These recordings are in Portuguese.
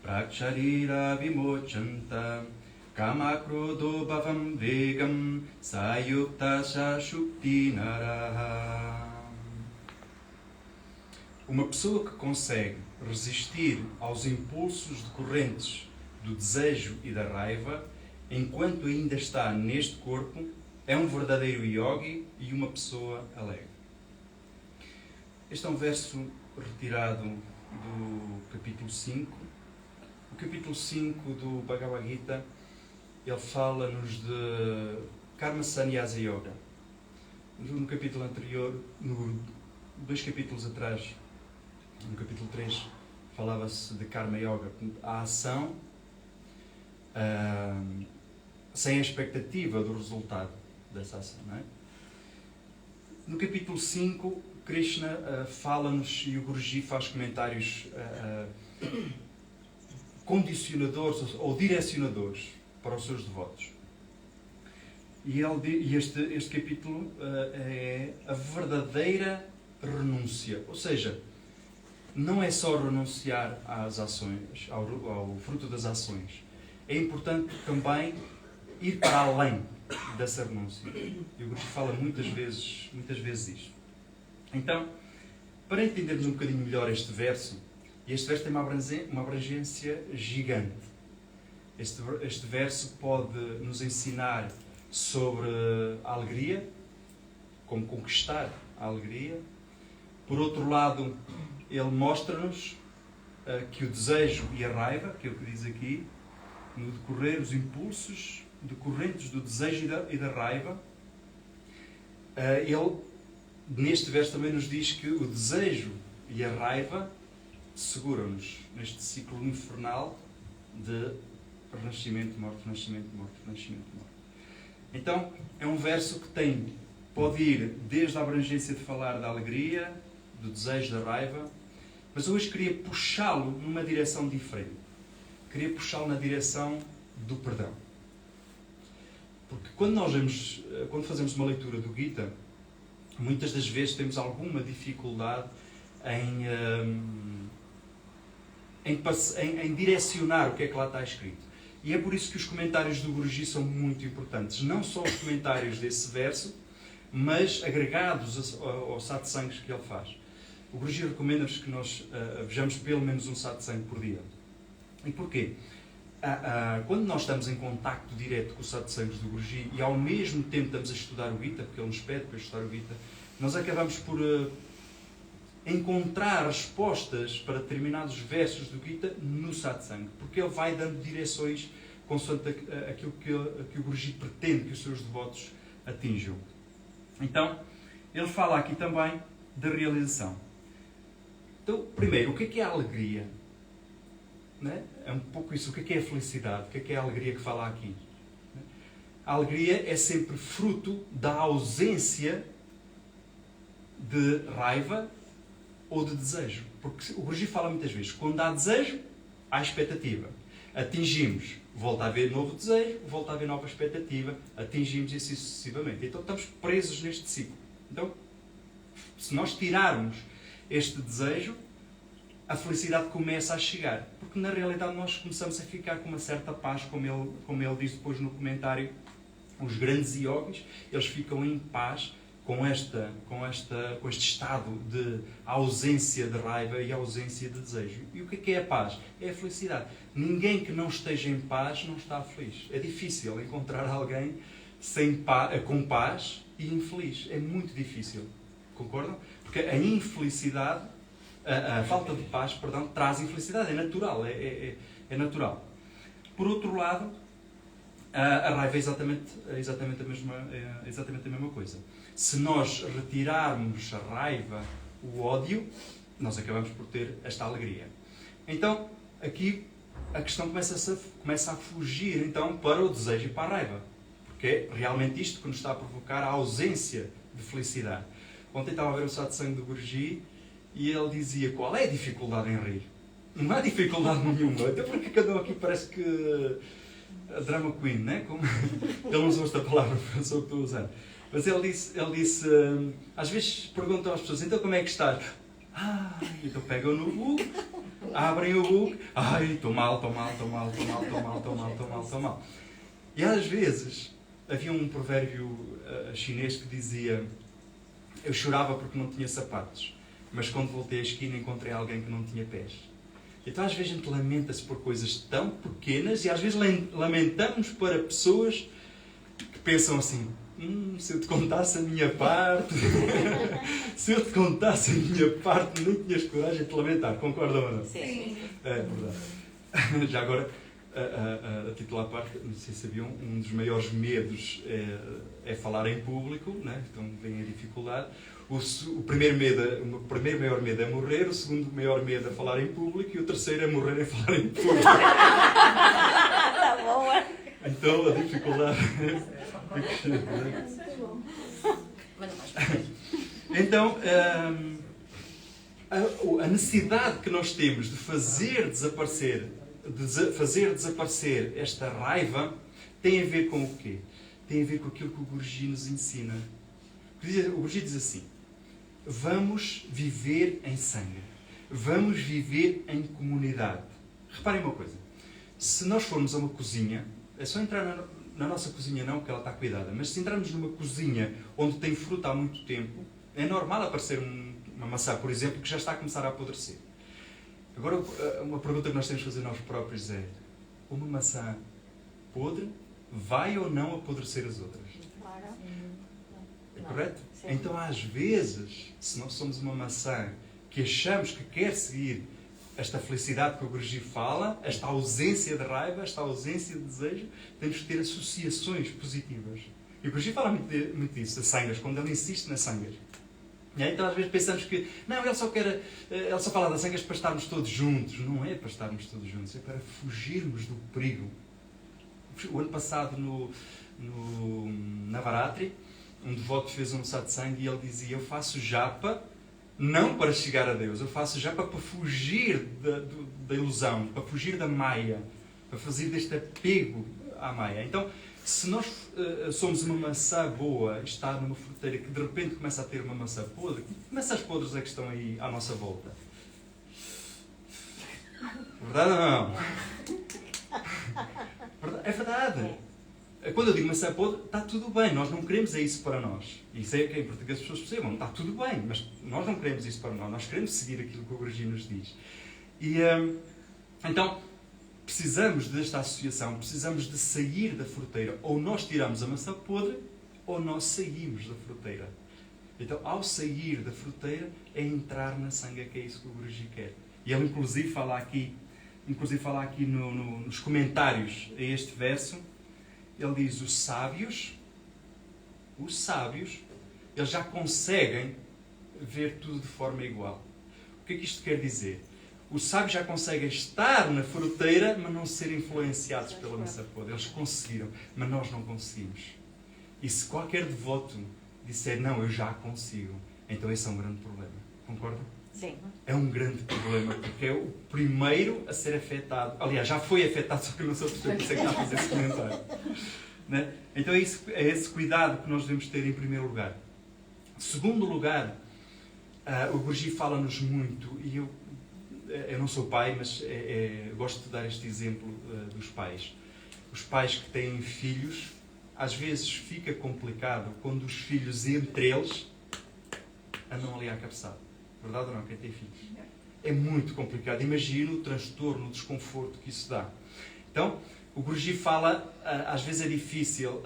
Praksharira vimochanta kamakrodo bhavam vegam sayukta shashukti naraha. Uma pessoa que consegue resistir aos impulsos decorrentes do desejo e da raiva enquanto ainda está neste corpo é um verdadeiro yogi e uma pessoa alegre. Este é um verso retirado do capítulo 5. O capítulo 5 do Bhagavad Gita, ele fala-nos de Karma Sannyasa Yoga. No capítulo anterior, dois capítulos atrás, no capítulo 3, falava-se de Karma Yoga, a ação sem a expectativa do resultado dessa ação. Não é? No capítulo 5, Krishna fala-nos e o Guruji faz comentários condicionadores ou direcionadores para os seus devotos. E este capítulo é a verdadeira renúncia. Ou seja, não é só renunciar às ações, ao fruto das ações. É importante também ir para além dessa renúncia. E o Guruji fala muitas vezes isto. Então, para entendermos um bocadinho melhor este verso, e este verso tem uma abrangência gigante. Este verso pode nos ensinar sobre a alegria, como conquistar a alegria. Por outro lado, ele mostra-nos que o desejo e a raiva, que é o que diz aqui, no decorrer, os impulsos decorrentes do desejo e da raiva, ele, neste verso, também nos diz que o desejo e a raiva seguram-nos neste ciclo infernal de renascimento, morte, renascimento, morte, renascimento, morte. Então, é um verso que pode ir desde a abrangência de falar da alegria, do desejo, da raiva, mas hoje queria puxá-lo numa direção diferente. Queria puxá-lo na direção do perdão. Porque quando fazemos uma leitura do Gita, muitas das vezes temos alguma dificuldade em direcionar o que é que lá está escrito. E é por isso que os comentários do Guruji são muito importantes. Não só os comentários desse verso, mas agregados aos satsangs que ele faz. O Guruji recomenda-nos que nós vejamos pelo menos um satsang por dia. E porquê? Quando nós estamos em contacto direto com os satsangs do Guruji e ao mesmo tempo estamos a estudar o Gita, porque ele nos pede para estudar o Gita, nós acabamos por encontrar respostas para determinados versos do Gita no satsang, porque ele vai dando direções consoante aquilo que o Guruji pretende que os seus devotos atinjam. Então, ele fala aqui também da realização. Então, primeiro, o que é a alegria? Não é? É um pouco isso. O que é a felicidade? O que é a alegria que fala aqui? A alegria é sempre fruto da ausência de raiva ou de desejo. Porque o Guruji fala muitas vezes, quando há desejo, há expectativa. Atingimos, volta a haver novo desejo, volta a haver nova expectativa, atingimos e assim sucessivamente. Então estamos presos neste ciclo. Então, se nós tirarmos este desejo, a felicidade começa a chegar. Porque na realidade nós começamos a ficar com uma certa paz, como ele diz depois no comentário, os grandes yogis, eles ficam em paz com este estado de ausência de raiva e ausência de desejo. E o que é a paz? É a felicidade. Ninguém que não esteja em paz não está feliz. É difícil encontrar alguém com paz e infeliz. É muito difícil. Concordam? Porque a infelicidade, a falta de paz, perdão, traz infelicidade. É natural. É natural. Por outro lado, a raiva é exatamente a mesma coisa. Se nós retirarmos a raiva, o ódio, nós acabamos por ter esta alegria. Então, aqui a questão começa a fugir então, para o desejo e para a raiva. Porque é realmente isto que nos está a provocar a ausência de felicidade. Ontem estava a ver o satsang do Guruji e ele dizia qual é a dificuldade em rir. Não há dificuldade nenhuma. Até porque cada um aqui parece que a drama queen, né? Ele não usou esta palavra, foi só o que estou a usar. Mas ele disse às vezes perguntam às pessoas, então como é que estás? Então pegam no abrem o book, ai, estou mal. E às vezes, havia um provérbio chinês que dizia: eu chorava porque não tinha sapatos, mas quando voltei à esquina encontrei alguém que não tinha pés. Então às vezes a gente lamenta-se por coisas tão pequenas e às vezes lamentamos para pessoas que pensam assim: se eu te contasse a minha parte, se eu te contasse a minha parte, nem tinhas coragem de te lamentar. Concordam ou não? Sim. É verdade. Já agora, a título à parte, não sei se sabiam, um dos maiores medos é falar em público, né? Então vem a dificuldade. O primeiro maior medo é morrer, o segundo maior medo é falar em público e o terceiro é morrer em falar em público. Tá boa. Então a dificuldade Então, a necessidade que nós temos de fazer desaparecer esta raiva tem a ver com o quê? Tem a ver com aquilo que o Gurdjieff nos ensina. O Gurdjieff diz assim: vamos viver em sangue. Vamos viver em comunidade. Reparem uma coisa. Se nós formos a uma cozinha, é só entrar na nossa cozinha, não, que ela está cuidada, mas se entrarmos numa cozinha onde tem fruta há muito tempo, é normal aparecer uma maçã, por exemplo, que já está a começar a apodrecer. Agora, uma pergunta que nós temos que fazer nós próprios é: uma maçã podre vai ou não apodrecer as outras? Claro. É correto? Sim. Então, às vezes, se nós somos uma maçã que achamos que quer seguir esta felicidade que o Gurdjieff fala, esta ausência de raiva, esta ausência de desejo, temos que ter associações positivas. E o Gurdjieff fala muito disso, das sangas, quando ele insiste nas sangas. Então às vezes pensamos que não, ele só fala das sangas para estarmos todos juntos. Não é para estarmos todos juntos, é para fugirmos do perigo. O ano passado no Navaratri, um devoto fez um satsang e ele dizia: eu faço japa não para chegar a Deus, eu faço japa para fugir da ilusão, para fugir da maia, para fazer deste apego à maia. Então, se nós somos uma maçã boa, está numa fruteira que de repente começa a ter uma maçã podre, que maçãs podres é que estão aí à nossa volta? Verdade ou não? É verdade. Quando eu digo maçã podre, está tudo bem, nós não queremos isso para nós. Isso é que em português as pessoas percebam, está tudo bem, mas nós não queremos isso para nós queremos seguir aquilo que o Gurdjieff nos diz. E então, precisamos desta associação, precisamos de sair da fruteira. Ou nós tiramos a maçã podre, ou nós saímos da fruteira. Então, ao sair da fruteira, é entrar na sanga, que é isso que o Gurdjieff quer. E ele, inclusive, fala aqui nos comentários a este verso, ele diz: os sábios, eles já conseguem ver tudo de forma igual. O que é que isto quer dizer? Os sábios já conseguem estar na fruteira, mas não ser influenciados pela maçã podre. Eles conseguiram, mas nós não conseguimos. E se qualquer devoto disser: não, eu já consigo, então esse é um grande problema. Concordam? Sim. É um grande problema, porque é o primeiro a ser afetado. Aliás, já foi afetado, só que eu não sou a pessoa que está a fazer esse comentário. Né? Então é esse cuidado que nós devemos ter em primeiro lugar. Segundo lugar, o Gurdjieff fala-nos muito, e eu não sou pai, mas gosto de dar este exemplo dos pais. Os pais que têm filhos, às vezes fica complicado quando os filhos, entre eles, andam ali à cabeçada. Verdade ou não? Quem tem filhos? É muito complicado. Imagina o transtorno, o desconforto que isso dá. Então, o Gurdjieff fala, às vezes é difícil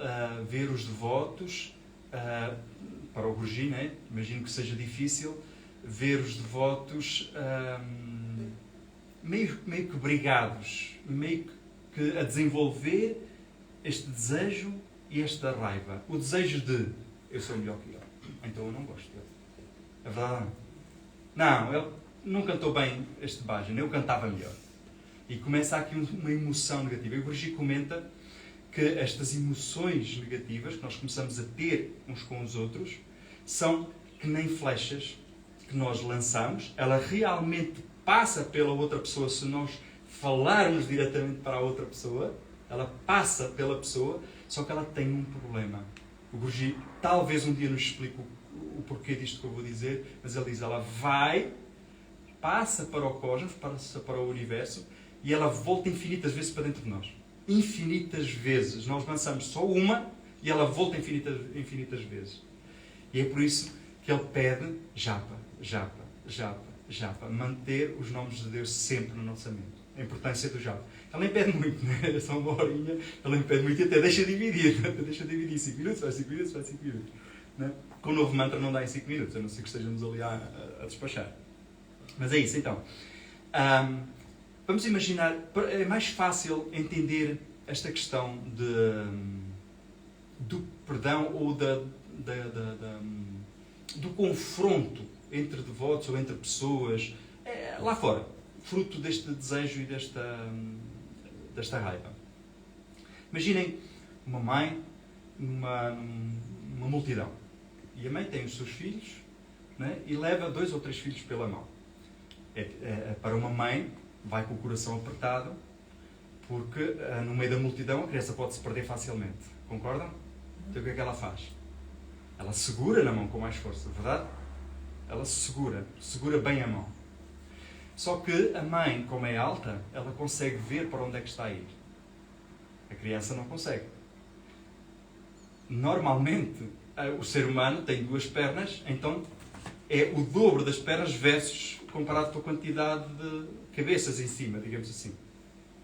ver os devotos, para o Gurdjieff, né? Imagino que seja difícil ver os devotos meio que brigados, meio que a desenvolver este desejo e esta raiva. O desejo de: eu sou melhor que ele, então eu não gosto dele. É verdade? Não, ele não cantou bem este bhajan, eu cantava melhor. E começa aqui uma emoção negativa. E o Gurdjieff comenta que estas emoções negativas que nós começamos a ter uns com os outros são que nem flechas que nós lançamos. Ela realmente passa pela outra pessoa se nós falarmos diretamente para a outra pessoa. Ela passa pela pessoa, só que ela tem um problema. O Gurdjieff talvez um dia nos explique o porquê disto que eu vou dizer, mas ele diz: ela vai passa para o cosmos, passa para o universo, e ela volta infinitas vezes para dentro de nós. Infinitas vezes. Nós lançamos só uma e ela volta infinitas vezes. E é por isso que ele pede japa, japa, japa, japa. Manter os nomes de Deus sempre na nossa mente. A importância do japa. Ele nem pede muito, né? É só uma horinha. Ele nem pede muito e até deixa dividir. Até deixa dividir 5 minutos, vai 5 minutos, vai 5 minutos. Né? Com o novo mantra não dá em 5 minutos, a não ser que estejamos ali a despachar. Mas é isso, então. Vamos imaginar, é mais fácil entender esta questão do perdão ou do confronto entre devotos ou entre pessoas lá fora, fruto deste desejo e desta raiva. Imaginem uma mãe numa multidão. E a mãe tem os seus filhos, né, e leva 2 ou 3 filhos pela mão. Para uma mãe, vai com o coração apertado, porque no meio da multidão a criança pode se perder facilmente. Concordam? Então o que é que ela faz? Ela segura na mão com mais força, verdade? Ela segura bem a mão. Só que a mãe, como é alta, ela consegue ver para onde é que está a ir. A criança não consegue. Normalmente, o ser humano tem 2 pernas, então é o dobro das pernas versus comparado com a quantidade de cabeças em cima, digamos assim.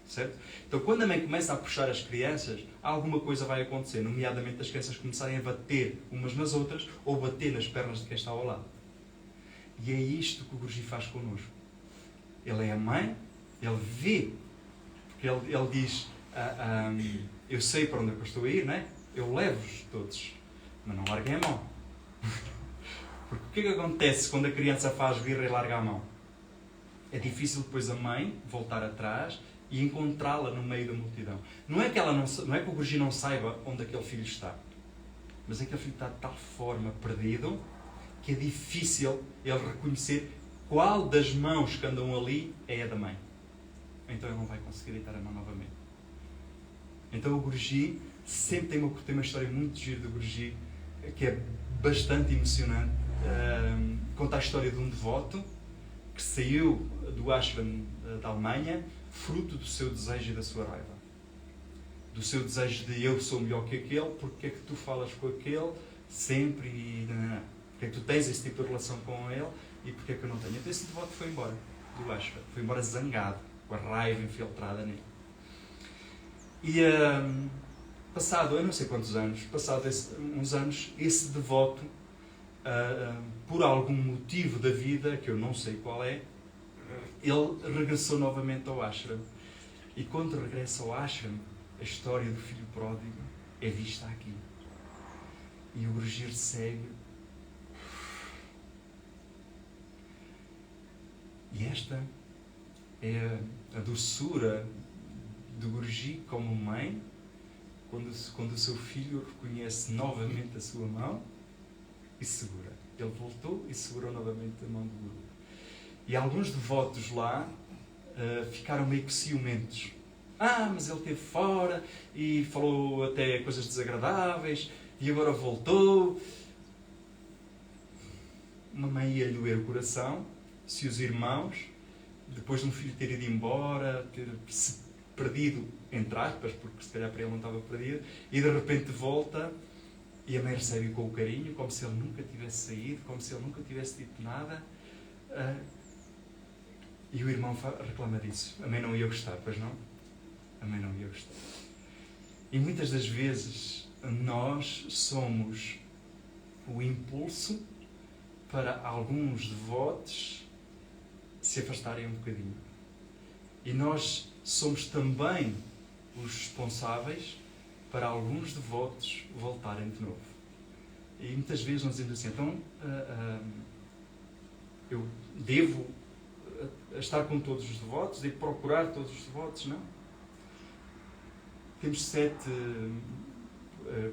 Certo? Então, quando a mãe começa a puxar as crianças, alguma coisa vai acontecer, nomeadamente as crianças começarem a bater umas nas outras ou bater nas pernas de quem está ao lado. E é isto que o Guruji faz connosco. Ele é a mãe, ele vê, porque ele diz, eu sei para onde é que eu estou a ir, não é? Eu levo-vos todos, mas não larguem a mão. Porque o que é que acontece quando a criança faz birra e larga a mão? É difícil depois a mãe voltar atrás e encontrá-la no meio da multidão. Não é que o Guruji não saiba onde aquele filho está, mas aquele filho está de tal forma perdido que é difícil ele reconhecer qual das mãos que andam ali é a da mãe. Então ele não vai conseguir deitar a mão novamente. Então o Guruji sempre tem uma história muito gira do Guruji que é bastante emocionante. Conta a história de um devoto que saiu do ashram da Alemanha fruto do seu desejo e da sua raiva. Do seu desejo de eu sou melhor que aquele, porque é que tu falas com aquele sempre e porque é que tu tens esse tipo de relação com ele e porque é que eu não tenho. Então esse devoto foi embora do ashram, foi embora zangado, com a raiva infiltrada nele. E passado, eu não sei quantos anos, uns anos, esse devoto, por algum motivo da vida, que eu não sei qual é, ele regressou novamente ao ashram. E quando regressa ao ashram, a história do filho pródigo é vista aqui. E o Guruji recebe. E esta é a doçura do Guruji como mãe, quando o seu filho reconhece novamente a sua mão e segura. Ele voltou e segurou novamente a mão do Guru. E alguns devotos lá ficaram meio que ciumentos. Mas ele esteve fora e falou até coisas desagradáveis e agora voltou. Uma mãe ia-lhe doer o coração se os irmãos, depois de um filho ter ido embora, ter se perdido, entre aspas, porque se calhar para ele não estava perdido, e de repente volta e a mãe recebe-o com o carinho, como se ele nunca tivesse saído, como se ele nunca tivesse dito nada. E o irmão reclama disso. A mãe não ia gostar, pois não? A mãe não ia gostar. E muitas das vezes nós somos o impulso para alguns devotos se afastarem um bocadinho. E nós somos também os responsáveis para alguns devotos voltarem de novo. E muitas vezes nós dizemos assim, então eu devo estar com todos os devotos, devo procurar todos os devotos, não? Temos 7...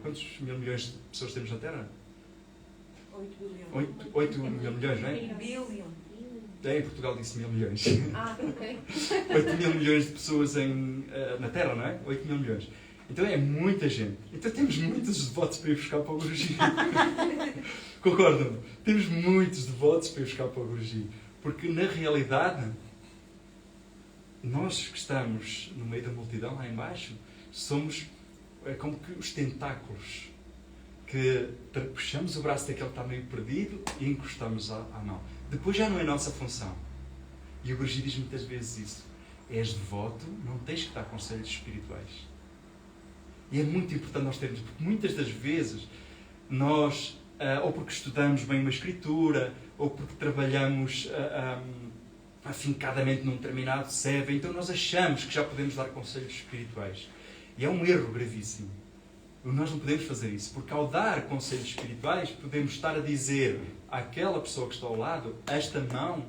quantos mil milhões de pessoas temos na Terra? 8 bilhões. 8 mil milhões, não é? Bilhão. Em Portugal disse 1.000 milhões. Ok. 8 mil milhões de pessoas na Terra, não é? 8 mil milhões. Então é muita gente. Então temos muitos devotos para ir buscar para o Guruji. Concordam? Temos muitos devotos para ir buscar para o Guruji. Porque, na realidade, nós que estamos no meio da multidão, lá embaixo, somos como que os tentáculos que puxamos o braço daquele que está meio perdido e encostamos à mão. Depois já não é nossa função. E o Gurji diz muitas vezes isso. És devoto, não tens que dar conselhos espirituais. E é muito importante nós termos, porque muitas das vezes nós, ou porque estudamos bem uma escritura, ou porque trabalhamos afincadamente num determinado seva, então nós achamos que já podemos dar conselhos espirituais. E é um erro gravíssimo. Nós não podemos fazer isso, porque ao dar conselhos espirituais podemos estar a dizer àquela pessoa que está ao lado, esta mão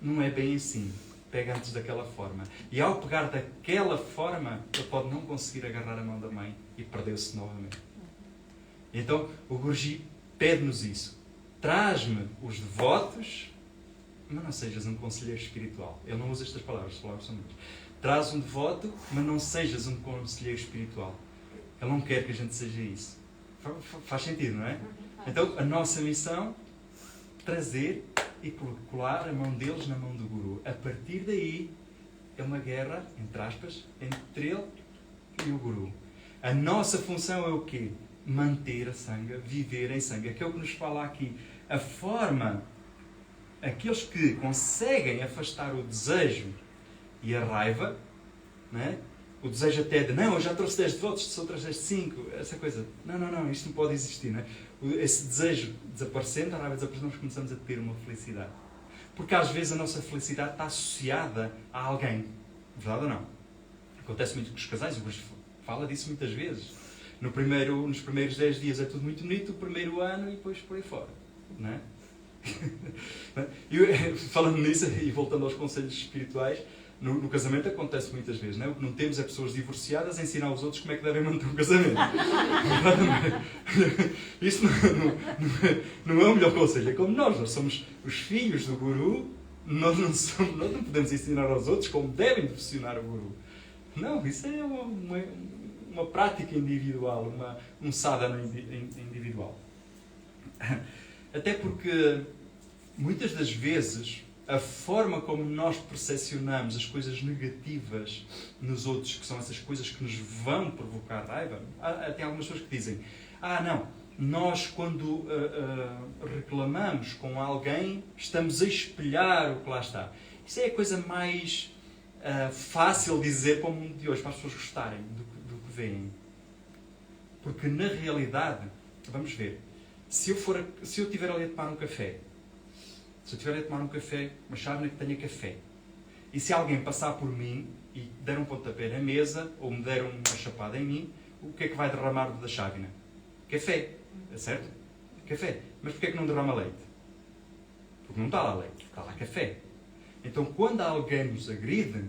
não é bem assim, pega antes daquela forma. E ao pegar daquela forma, ele pode não conseguir agarrar a mão da mãe e perdeu-se novamente. Então o Gurji pede-nos isso. Traz-me os devotos, mas não sejas um conselheiro espiritual. Ele não usa estas palavras, as palavras são muitas. Traz um devoto, mas não sejas um conselheiro espiritual. Ele não quer que a gente seja isso. Faz sentido, não é? Então, a nossa missão é trazer e colar a mão deles na mão do Guru. A partir daí, é uma guerra, entre aspas, entre ele e o Guru. A nossa função é o quê? Manter a Sangha, viver em Sangha. Que é o que nos fala aqui. A forma, aqueles que conseguem afastar o desejo e a raiva, não é? O desejo até de, não, eu já trouxe 10 devotos, só trouxeste 5, essa coisa. Não, isto não pode existir, não é? Esse desejo desaparecendo, a raiva desaparecendo, nós começamos a ter uma felicidade. Porque às vezes a nossa felicidade está associada a alguém. Verdade ou não? Acontece muito com os casais, o Bruce fala disso muitas vezes. Nos primeiros 10 dias é tudo muito bonito, o primeiro ano e depois por aí fora. Não é? Falando nisso e voltando aos conselhos espirituais, no casamento acontece muitas vezes, não é? O que não temos é pessoas divorciadas a ensinar aos outros como é que devem manter um casamento. Isso não é o melhor conselho. É como nós somos os filhos do Guru, nós não podemos ensinar aos outros como devem devocionar o Guru. Não, isso é uma prática individual, um sadhana individual. Até porque, muitas das vezes, a forma como nós percepcionamos as coisas negativas nos outros, que são essas coisas que nos vão provocar raiva, tem algumas pessoas que dizem, não, nós quando reclamamos com alguém, estamos a espelhar o que lá está. Isso é a coisa mais fácil de dizer para o mundo de hoje, para as pessoas gostarem do que veem. Porque na realidade, vamos ver, se eu estiver ali a tomar um café, uma chávena que tenha café, e se alguém passar por mim e der um pontapé na mesa, ou me der uma chapada em mim, o que é que vai derramar da chávena? Café. É certo? Café. Mas porquê é que não derrama leite? Porque não está lá leite, está lá café. Então, quando alguém nos agride,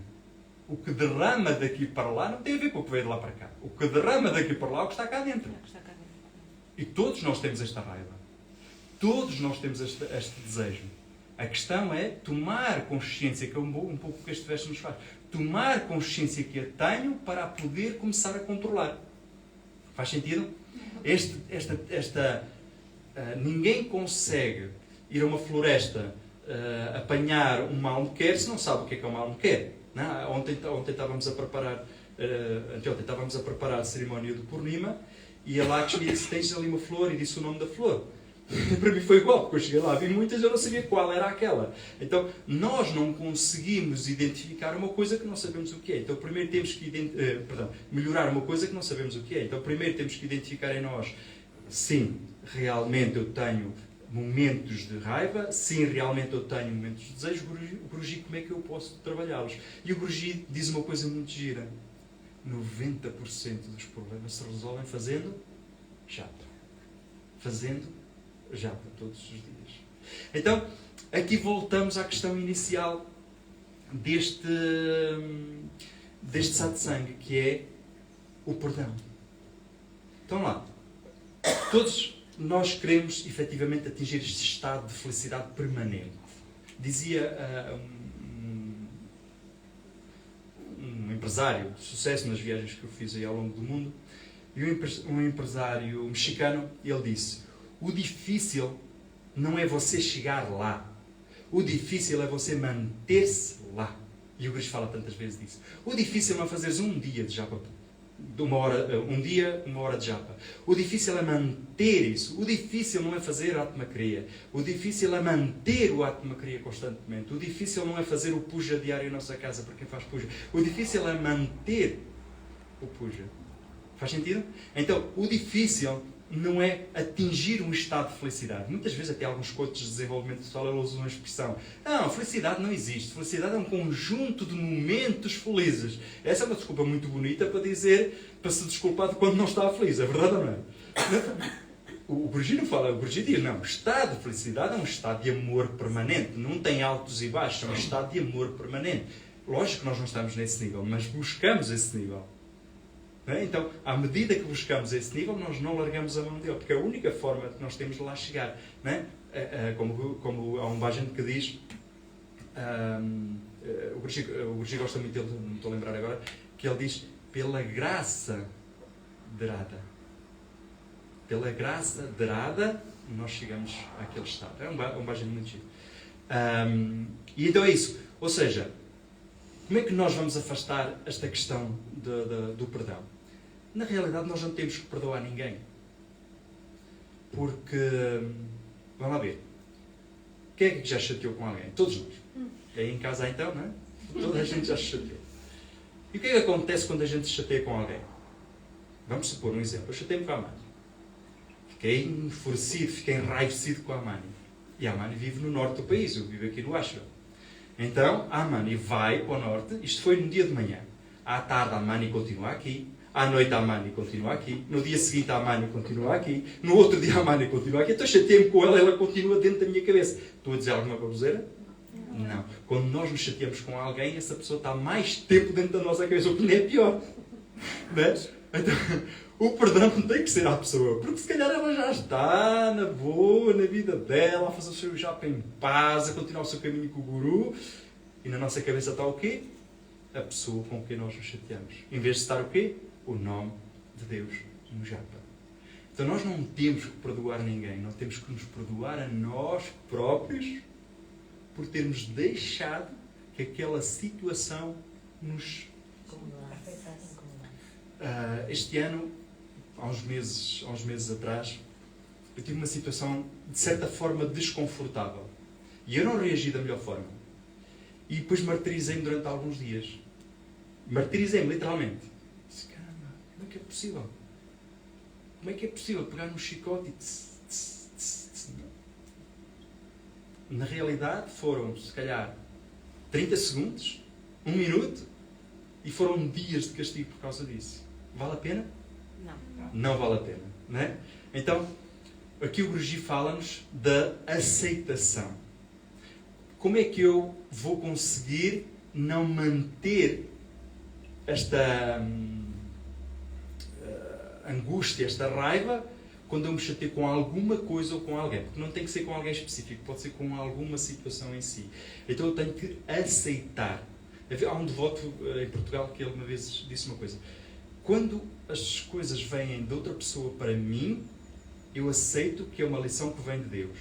o que derrama daqui para lá não tem a ver com o que veio de lá para cá. O que derrama daqui para lá é o que está cá dentro. E todos nós temos esta raiva. Todos nós temos este desejo. A questão é tomar consciência, que é um pouco o que este verso nos faz. Tomar consciência que a tenho para a poder começar a controlar. Faz sentido? Ninguém consegue ir a uma floresta apanhar um mal-me-quer se não sabe o que é um mal-me-quer. Ontem estávamos a preparar a cerimónia do Purnima e a Lakshmi disse, tens ali uma flor, e disse o nome da flor. Para mim foi igual, porque eu cheguei lá, vi muitas e eu não sabia qual era aquela. Então, nós não conseguimos identificar uma coisa que não sabemos o que é. Então, primeiro temos que melhorar uma coisa que não sabemos o que é. Então, primeiro temos que identificar em nós, sim, realmente eu tenho momentos de raiva, sim, realmente eu tenho momentos de desejo. O Guruji, como é que eu posso trabalhá-los? E o Guruji diz uma coisa muito gira. 90% dos problemas se resolvem fazendo japa. Fazendo japa todos os dias. Então, aqui voltamos à questão inicial deste satsang, que é o perdão. Então lá, todos nós queremos efetivamente atingir este estado de felicidade permanente. Dizia um empresário de sucesso nas viagens que eu fiz aí ao longo do mundo, e um empresário mexicano, ele disse: o difícil não é você chegar lá. O difícil é você manter-se lá. E o Brigitte fala tantas vezes disso. O difícil não é fazeres um dia de japa. Uma hora de japa. O difícil é manter isso. O difícil não é fazer atma-kriya. O difícil é manter o atma-kriya constantemente. O difícil não é fazer o puja diário em nossa casa para quem faz puja. O difícil é manter o puja. Faz sentido? Então, o difícil não é atingir um estado de felicidade. Muitas vezes até alguns coaches de desenvolvimento pessoal usam uma expressão: não, felicidade não existe. Felicidade é um conjunto de momentos felizes. Essa é uma desculpa muito bonita para dizer, para se desculpar de quando não está feliz. É verdade ou não é? O Brigitte não fala, o Brigitte diz, não, o estado de felicidade é um estado de amor permanente. Não tem altos e baixos, é um estado de amor permanente. Lógico que nós não estamos nesse nível, mas buscamos esse nível. Então, à medida que buscamos esse nível, nós não largamos a mão dele, porque é a única forma que nós temos de lá chegar. Não é? Como há um Bhajan que diz, o Brigitte gosta muito dele, não estou a lembrar agora, que ele diz, pela graça derada. Pela graça derada, nós chegamos àquele estado. É um Bhajan muito chique. E então é isso. Ou seja, como é que nós vamos afastar esta questão do perdão? Na realidade, nós não temos que perdoar ninguém. Porque, vamos lá ver, quem é que já chateou com alguém? Todos nós. Aí em casa então, não é? Toda a gente já se chateou. E o que é que acontece quando a gente se chateia com alguém? Vamos supor um exemplo. Eu chateei-me com a Amani. Fiquei enfurecido, fiquei enraivecido com a Amani. E a Amani vive no norte do país, eu vivo aqui no Ashram. Então, a Amani vai para o norte, isto foi no dia de manhã. À tarde a Amani continua aqui, à noite a Amani continua aqui, no dia seguinte a Amani continua aqui, no outro dia a Amani continua aqui. Então chateei-me com ela, ela continua dentro da minha cabeça. Estou a dizer alguma baboseira? Não. Quando nós nos chateamos com alguém, essa pessoa está mais tempo dentro da nossa cabeça, o que nem é pior. Não é? Então, o perdão não tem que ser à pessoa, porque se calhar ela já está na boa, na vida dela, a fazer o seu japa em paz, a continuar o seu caminho com o guru, e na nossa cabeça está o quê? A pessoa com quem nós nos chateamos. Em vez de estar o quê? O nome de Deus no japa. Então nós não temos que perdoar ninguém, nós temos que nos perdoar a nós próprios por termos deixado que aquela situação nos... Este ano, há uns meses atrás, eu tive uma situação de certa forma desconfortável. E eu não reagi da melhor forma. E depois martirizei-me durante alguns dias. Martirizei-me, literalmente. Disse, caramba, como é que é possível? Como é que é possível pegar num chicote e... Na realidade, foram, se calhar, 30 segundos, 1 minuto, e foram dias de castigo por causa disso. Vale a pena? Não. Não vale a pena. Não é? Então, aqui o Guruji fala-nos da aceitação. Como é que eu vou conseguir não manter esta angústia, esta raiva, quando eu me chateio com alguma coisa ou com alguém? Porque não tem que ser com alguém específico, pode ser com alguma situação em si. Então eu tenho que aceitar. Há um devoto em Portugal que ele uma vez disse uma coisa: quando as coisas vêm de outra pessoa para mim, eu aceito que é uma lição que vem de Deus.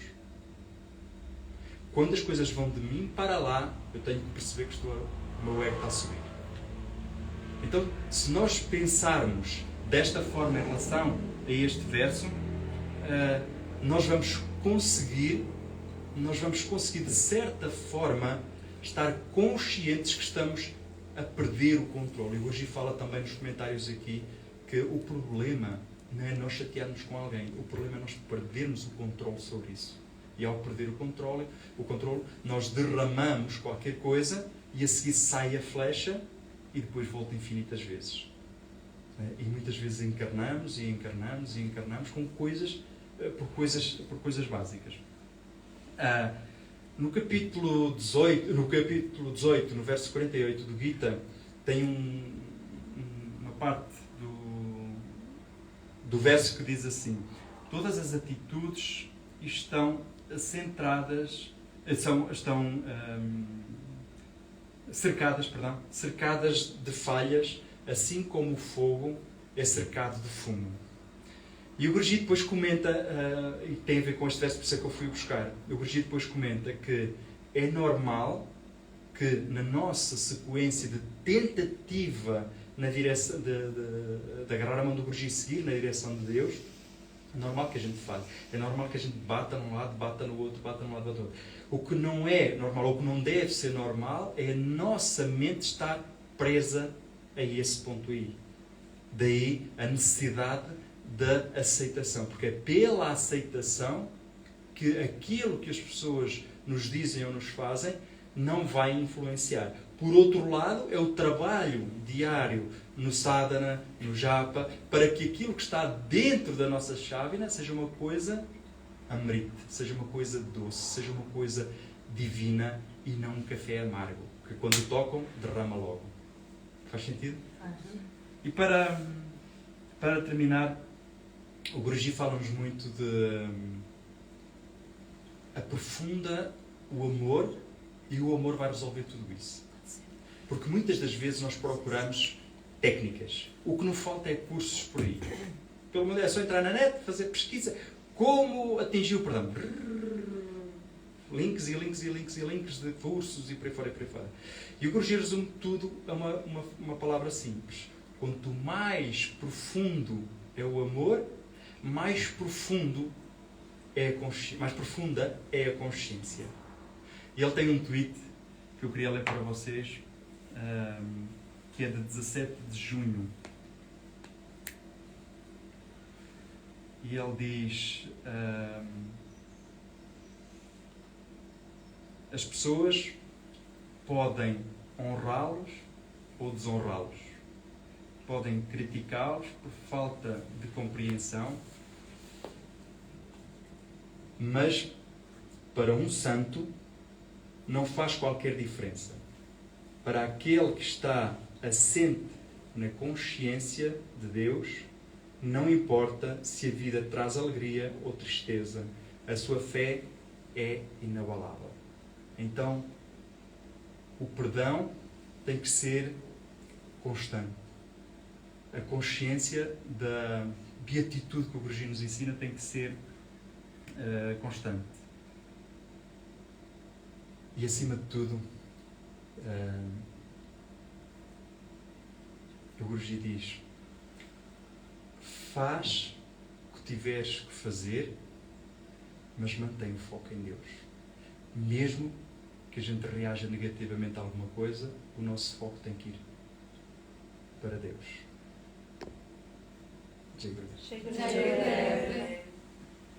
Quando as coisas vão de mim para lá, eu tenho que perceber que o meu ego está a subir. Então, se nós pensarmos desta forma em relação a este verso, nós vamos conseguir de certa forma estar conscientes que estamos a perder o controle. E hoje fala também nos comentários aqui que o problema não é nós chatearmos com alguém, o problema é nós perdermos o controle sobre isso. E ao perder o controle, nós derramamos qualquer coisa e a seguir sai a flecha e depois volta infinitas vezes. E muitas vezes encarnamos com coisas, por coisas básicas. No capítulo 18, no verso 48 do Gita, tem uma parte do verso que diz assim: todas as atitudes estão centradas, estão cercadas de falhas, assim como o fogo é cercado de fumo. E o Guruji depois comenta, e tem a ver com este verso, por isso é que eu fui buscar, o Guruji depois comenta que é normal que na nossa sequência de tentativa na direção de agarrar a mão do Gurji e seguir na direção de Deus, é normal que a gente falhe. É normal que a gente bata num lado, bata no outro, bata num lado, bata no outro. O que não é normal, ou o que não deve ser normal, é a nossa mente estar presa a esse ponto aí. Daí a necessidade da aceitação. Porque é pela aceitação que aquilo que as pessoas nos dizem ou nos fazem não vai influenciar. Por outro lado, é o trabalho diário no sadhana, no japa, para que aquilo que está dentro da nossa chávena seja uma coisa amrita, seja uma coisa doce, seja uma coisa divina e não um café amargo, que quando tocam, derrama logo. Faz sentido? E para terminar, o Guruji fala-nos muito de aprofunda o amor e o amor vai resolver tudo isso. Porque muitas das vezes nós procuramos técnicas. O que nos falta é cursos por aí. Pelo menos é só entrar na net, fazer pesquisa. Como atingir o perdão? Links e links e links e links de cursos e por aí fora e por aí fora. E o Guruji resume tudo a uma palavra simples. Quanto mais profundo é o amor, mais profunda é a consciência. E ele tem um tweet que eu queria ler para vocês, que é de 17 de junho. E ele diz: as pessoas podem honrá-los ou desonrá-los. Podem criticá-los por falta de compreensão, mas para um santo não faz qualquer diferença. Para aquele que está assente na consciência de Deus, não importa se a vida traz alegria ou tristeza, a sua fé é inabalável. Então, o perdão tem que ser constante. A consciência da beatitude que o Guruji nos ensina tem que ser constante. E acima de tudo, o Guruji diz: faz o que tiveres que fazer, mas mantém o foco em Deus. Mesmo que a gente reaja negativamente a alguma coisa, o nosso foco tem que ir para Deus. Jai Gurudev. Jai Gurudev.